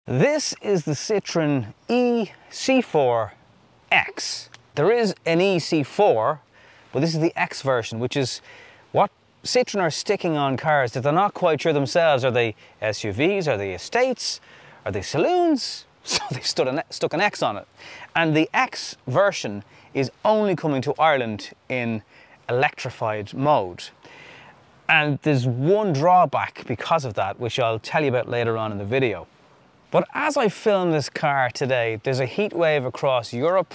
This is the Citroen C4X. There is an EC4, but this is the X version, which is what Citroen are sticking on cars that they're not quite sure themselves. Are they SUVs? Are they estates? Are they saloons? So they stuck an X on it. And the X version is only coming to Ireland in electrified mode. And there's one drawback because of that, which I'll tell you about later on in the video. But as I film this car today, there's a heat wave across Europe.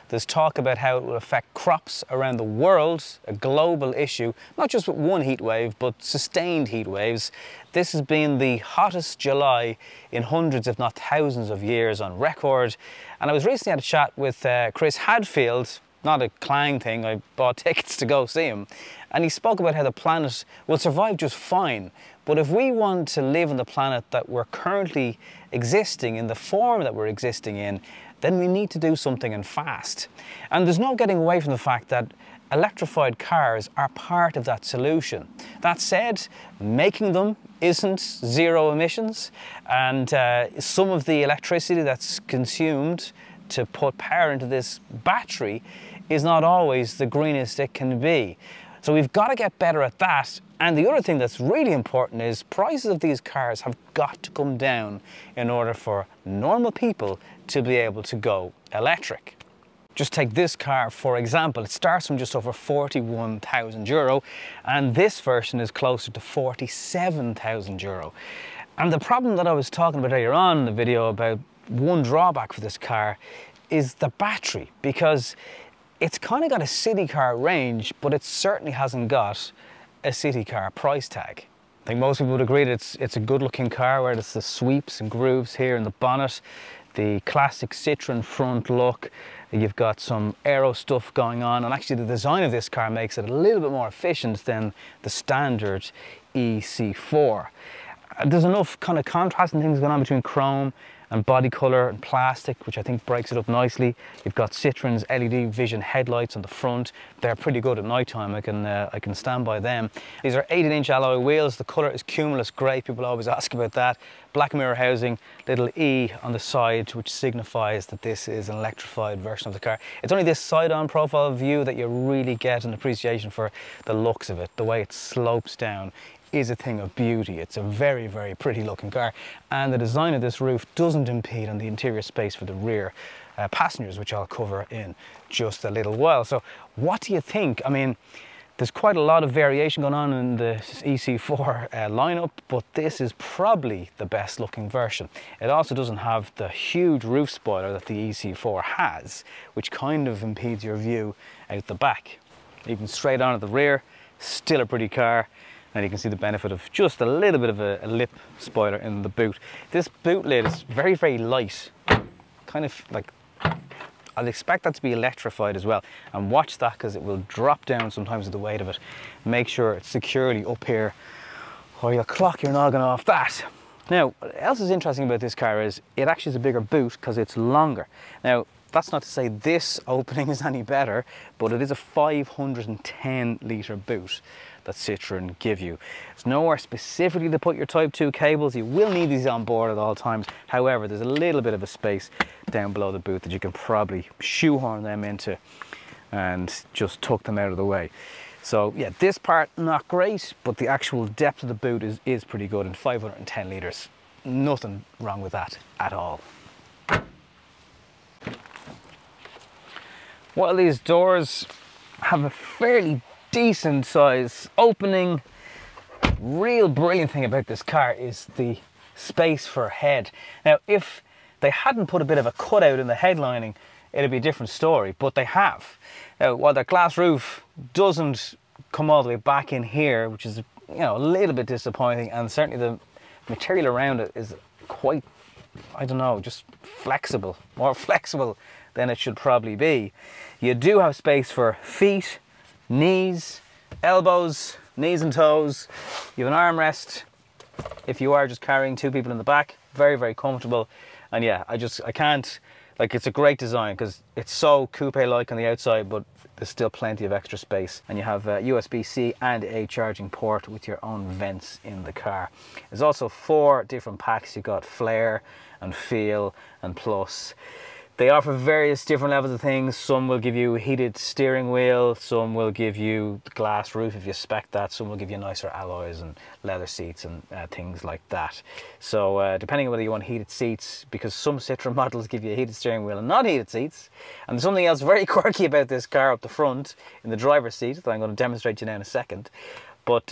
There's talk about how it will affect crops around the world, a global issue, not just with one heat wave, but sustained heat waves. This has been the hottest July in hundreds, if not thousands of years on record. And I was recently at a chat with Chris Hadfield, not a Clang thing, I bought tickets to go see him. And he spoke about how the planet will survive just fine. But if we want to live on the planet that we're currently existing, in the form that we're existing in, then we need to do something and fast. And there's no getting away from the fact that electrified cars are part of that solution. That said, making them isn't zero emissions, and some of the electricity that's consumed to put power into this battery is not always the greenest it can be. So we've got to get better at that. And the other thing that's really important is prices of these cars have got to come down in order for normal people to be able to go electric. Just take this car for example. It starts from just over €41,000 and this version is closer to €47,000. And the problem that I was talking about earlier on in the video about one drawback for this car is the battery, because it's kind of got a city car range, but it certainly hasn't got a city car price tag. I think most people would agree that it's a good looking car, where it's the sweeps and grooves here in the bonnet, the classic Citroen front look. You've got some aero stuff going on, and actually the design of this car makes it a little bit more efficient than the standard EC4. There's enough kind of contrasting things going on between chrome and body colour and plastic, which I think breaks it up nicely. You've got Citroen's LED vision headlights on the front. They're pretty good at night time. I can stand by them. These are 18-inch alloy wheels. The colour is cumulus grey. People always ask about that. Black mirror housing, little E on the side, which signifies that this is an electrified version of the car. It's only this side-on profile view that you really get an appreciation for the looks of it. The way it slopes down is a thing of beauty. It's a very, very pretty looking car, and the design of this roof doesn't impede on the interior space for the rear passengers, which I'll cover in just a little while. So what do you think? I mean, there's quite a lot of variation going on in the EC4 lineup, but this is probably the best looking version. It also doesn't have the huge roof spoiler that the EC4 has, which kind of impedes your view out the back. Even straight on at the rear, still a pretty car. And you can see the benefit of just a little bit of a lip spoiler in the boot. This boot lid is very, very light. Kind of like, I'd expect that to be electrified as well. And watch that, because it will drop down sometimes with the weight of it. Make sure it's securely up here, or you'll clock your noggin off that. Now, what else is interesting about this car is it actually is a bigger boot because it's longer. Now, that's not to say this opening is any better, but it is a 510 litre boot that Citroen give you. There's nowhere specifically to put your Type 2 cables. You will need these on board at all times. However, there's a little bit of a space down below the boot that you can probably shoehorn them into and just tuck them out of the way. So yeah, this part not great, but the actual depth of the boot is pretty good, and 510 litres. Nothing wrong with that at all. While these doors have a fairly decent size opening, real brilliant thing about this car is the space for head. Now, if they hadn't put a bit of a cutout in the headlining, it'd be a different story, but they have. Now, while the glass roof doesn't come all the way back in here, which is, you know, a little bit disappointing, and certainly the material around it is quite, I don't know, just flexible, more flexible than it should probably be. You do have space for feet, knees, elbows, knees and toes. You have an armrest if you are just carrying two people in the back. Very, very comfortable. And yeah, I can't Like, it's a great design because it's so coupe-like on the outside, but there's still plenty of extra space. And you have a USB-C and a charging port with your own vents in the car. There's also 4 different packs. You've got Flare and Feel and Plus. They offer various different levels of things. Some will give you heated steering wheel, some will give you glass roof if you spec that, some will give you nicer alloys and leather seats and things like that. So depending on whether you want heated seats, because some Citroen models give you a heated steering wheel and not heated seats. And there's something else very quirky about this car up the front in the driver's seat that I'm going to demonstrate to you now in a second. But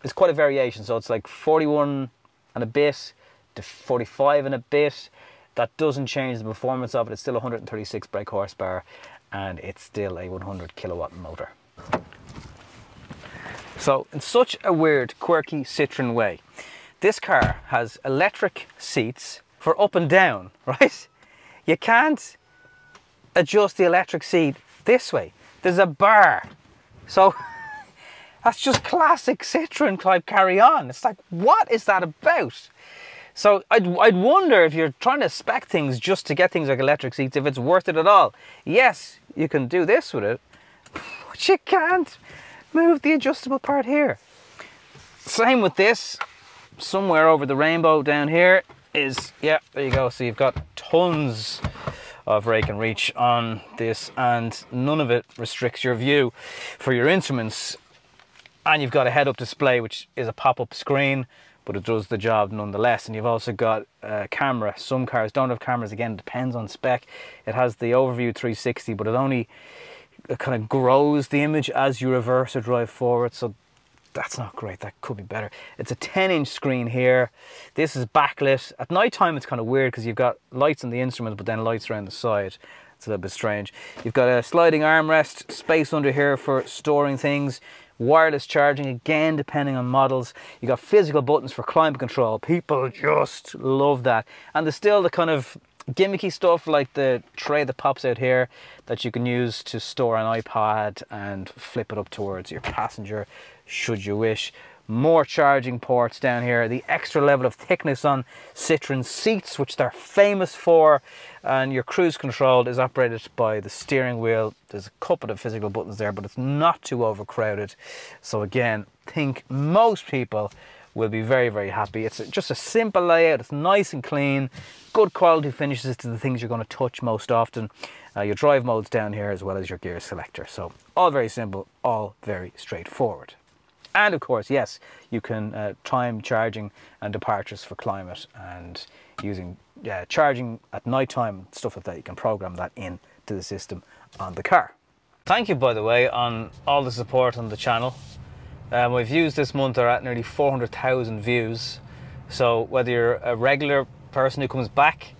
it's quite a variation, so it's like 41 and a bit to 45 and a bit. That doesn't change the performance of it. It's still 136 brake horsepower and it's still a 100 kilowatt motor. So in such a weird, quirky Citroen way, this car has electric seats for up and down, right? You can't adjust the electric seat this way. There's a bar. So that's just classic Citroen type carry on. It's like, what is that about? So I'd wonder if you're trying to spec things just to get things like electric seats, if it's worth it at all. Yes, you can do this with it, but you can't move the adjustable part here. Same with this. Somewhere over the rainbow down here is, yeah, there you go. So you've got tons of rake and reach on this and none of it restricts your view for your instruments. And you've got a head-up display, which is a pop-up screen, but it does the job nonetheless. And you've also got a camera. Some cars don't have cameras, again, it depends on spec. It has the overview 360, but it kind of grows the image as you reverse or drive forward, so that's not great, that could be better. It's a 10-inch screen here. This is backlit. At night time it's kind of weird because you've got lights on the instruments but then lights around the side. It's a little bit strange. You've got a sliding armrest, space under here for storing things. Wireless charging, again, depending on models. You got physical buttons for climate control. People just love that. And there's still the kind of gimmicky stuff like the tray that pops out here that you can use to store an iPad and flip it up towards your passenger should you wish. More charging ports down here. The extra level of thickness on Citroen seats, which they're famous for. And your cruise control is operated by the steering wheel. There's a couple of physical buttons there, but it's not too overcrowded. So again, I think most people will be very, very happy. It's just a simple layout. It's nice and clean. Good quality finishes to the things you're going to touch most often. Your drive modes down here as well as your gear selector. So all very simple, all very straightforward. And of course, yes, you can time charging and departures for climate and using charging at night time, stuff like that. You can program that into the system on the car. Thank you, by the way, on all the support on the channel. My views this month are at nearly 400,000 views. So whether you're a regular person who comes back,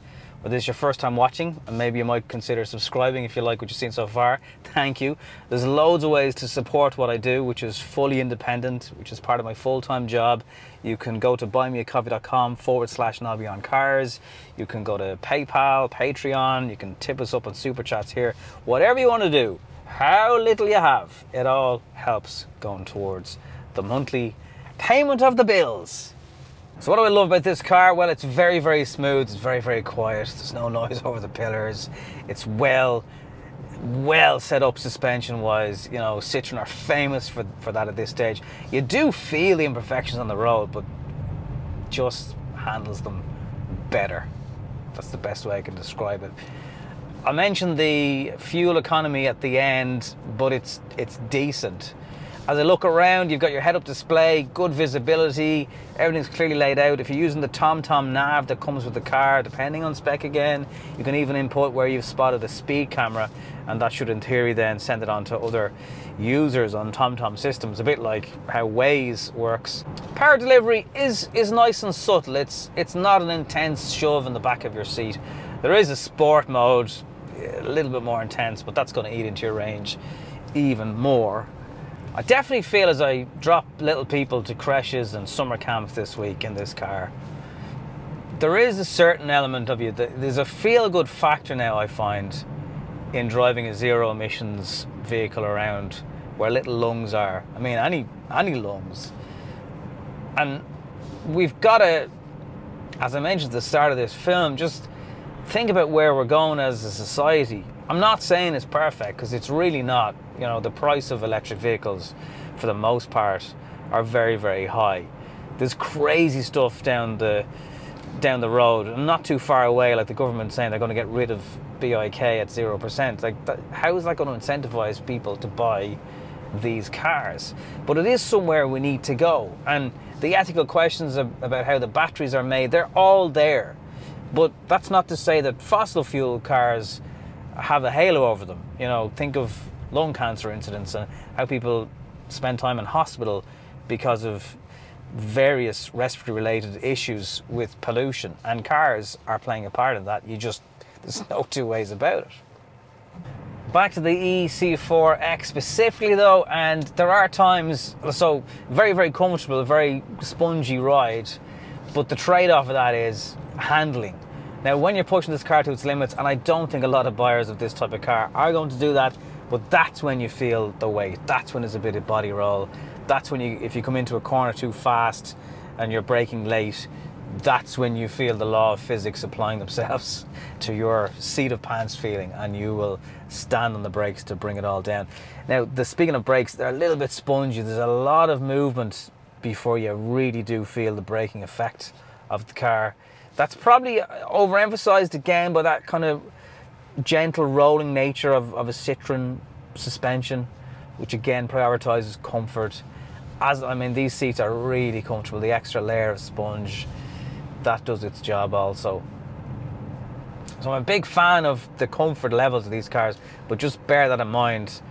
or this is your first time watching, and maybe you might consider subscribing if you like what you've seen so far, thank you. There's loads of ways to support what I do, which is fully independent, which is part of my full-time job. You can go to buymeacoffee.com/Nobby on cars. You can go to PayPal, Patreon. You can tip us up on Super Chats here. Whatever you want to do, how little you have, it all helps going towards the monthly payment of the bills. So what do I love about this car? Well, it's very, very smooth. It's very, very quiet. There's no noise over the pillars. It's well set up suspension wise. You know, Citroen are famous for that at this stage. You do feel the imperfections on the road, but just handles them better. That's the best way I can describe it. I mentioned the fuel economy at the end, but it's decent. As I look around, you've got your head-up display, good visibility, everything's clearly laid out. If you're using the TomTom nav that comes with the car, depending on spec again, you can even input where you've spotted a speed camera, and that should in theory then send it on to other users on TomTom systems, a bit like how Waze works. Power delivery is nice and subtle. It's not an intense shove in the back of your seat. There is a sport mode, a little bit more intense, but that's going to eat into your range even more. I definitely feel as I drop little people to creches and summer camps this week in this car, there is a certain element of you, there's a feel-good factor now I find in driving a zero emissions vehicle around where little lungs are. I mean, any lungs. And we've got to, as I mentioned at the start of this film, just think about where we're going as a society. I'm not saying it's perfect, because it's really not. You know, the price of electric vehicles, for the most part, are very, very high. There's crazy stuff down the road, and not too far away, like the government saying they're going to get rid of BIK at 0%. Like, how is that going to incentivize people to buy these cars? But it is somewhere we need to go, and the ethical questions about how the batteries are made, they're all there. But that's not to say that fossil fuel cars have a halo over them. You know, think of lung cancer incidents and how people spend time in hospital because of various respiratory related issues with pollution, and cars are playing a part in that. There's no two ways about it. Back to the C4X specifically though, and there are times, so very, very comfortable, very spongy ride, but the trade-off of that is handling. Now, when you're pushing this car to its limits, and I don't think a lot of buyers of this type of car are going to do that, but that's when you feel the weight. That's when there's a bit of body roll. That's when if you come into a corner too fast and you're braking late, that's when you feel the law of physics applying themselves to your seat of pants feeling, and you will stand on the brakes to bring it all down. Now, speaking of brakes, they're a little bit spongy. There's a lot of movement before you really do feel the braking effect of the car. That's probably overemphasized again by that kind of gentle rolling nature of a Citroen suspension, which again prioritizes comfort. These seats are really comfortable. The extra layer of sponge, that does its job also. So I'm a big fan of the comfort levels of these cars, but just bear that in mind.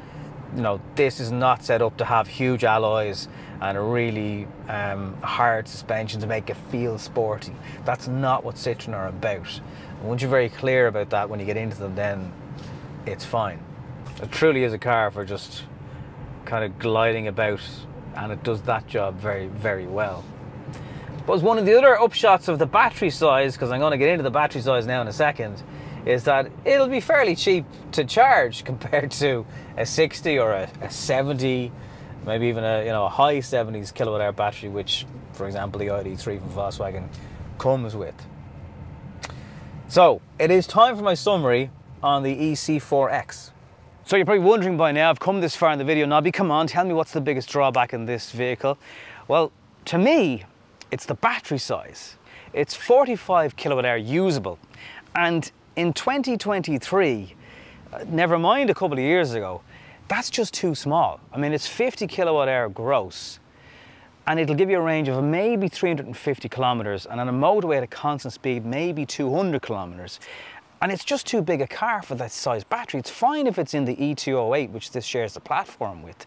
You know, this is not set up to have huge alloys and a really hard suspension to make it feel sporty. That's not what Citroen are about. And once you're very clear about that, when you get into them, then it's fine. It truly is a car for just kind of gliding about, and it does that job very, very well. But one of the other upshots of the battery size, because I'm going to get into the battery size now in a second, is that it'll be fairly cheap to charge compared to a 60 or a 70, maybe even a high 70s kilowatt hour battery, which, for example, the ID3 from Volkswagen comes with. So it is time for my summary on the C4X. So you're probably wondering by now, I've come this far in the video, Nobby, come on, tell me what's the biggest drawback in this vehicle. Well, to me, it's the battery size. It's 45 kilowatt hour usable, and in 2023, never mind a couple of years ago, that's just too small. I mean, it's 50 kilowatt hour gross, and it'll give you a range of maybe 350 kilometers, and on a motorway at a constant speed, maybe 200 kilometers. And it's just too big a car for that size battery. It's fine if it's in the E208, which this shares the platform with,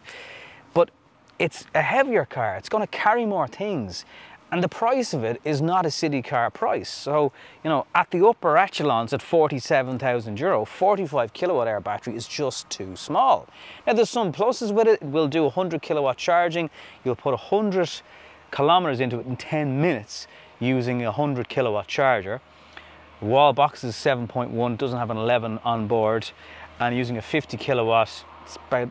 but it's a heavier car. It's going to carry more things. And the price of it is not a city car price. So, you know, at the upper echelons at €47,000, 45 kilowatt hour battery is just too small. Now, there's some pluses with it. It will do 100 kilowatt charging. You'll put 100 kilometers into it in 10 minutes using a 100 kilowatt charger. Wall box is 7.1, doesn't have an 11 on board. And using a 50 kilowatt, it's about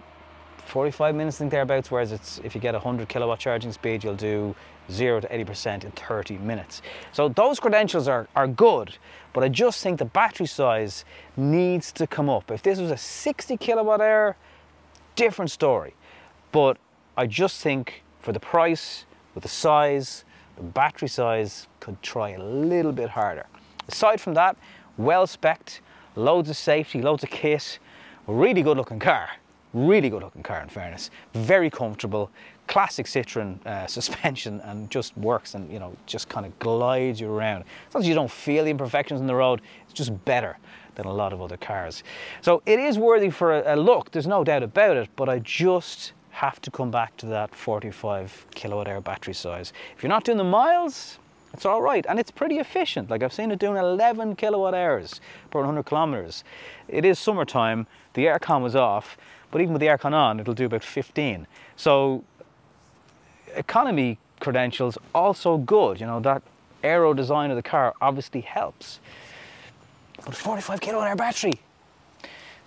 45 minutes, I think, thereabouts, whereas if you get a 100 kilowatt charging speed, you'll do 0 to 80% in 30 minutes. So those credentials are good, but I just think the battery size needs to come up. If this was a 60 kilowatt hour, different story. But I just think for the price, with the size, the battery size could try a little bit harder. Aside from that, well spec'd, loads of safety, loads of kit, really good looking car. Really good looking car, in fairness. Very comfortable, classic Citroen suspension, and just works, and you know, just kind of glides you around. As long as you don't feel the imperfections on the road, it's just better than a lot of other cars. So it is worthy for a look, there's no doubt about it, but I just have to come back to that 45 kilowatt hour battery size. If you're not doing the miles, it's all right, and it's pretty efficient. Like, I've seen it doing 11 kilowatt hours per 100 kilometers. It is summertime, the aircon was off, but even with the aircon on, it'll do about 15. So economy credentials also good. You know, that aero design of the car obviously helps. But 45 kilowatt hour battery.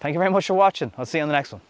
Thank you very much for watching. I'll see you on the next one.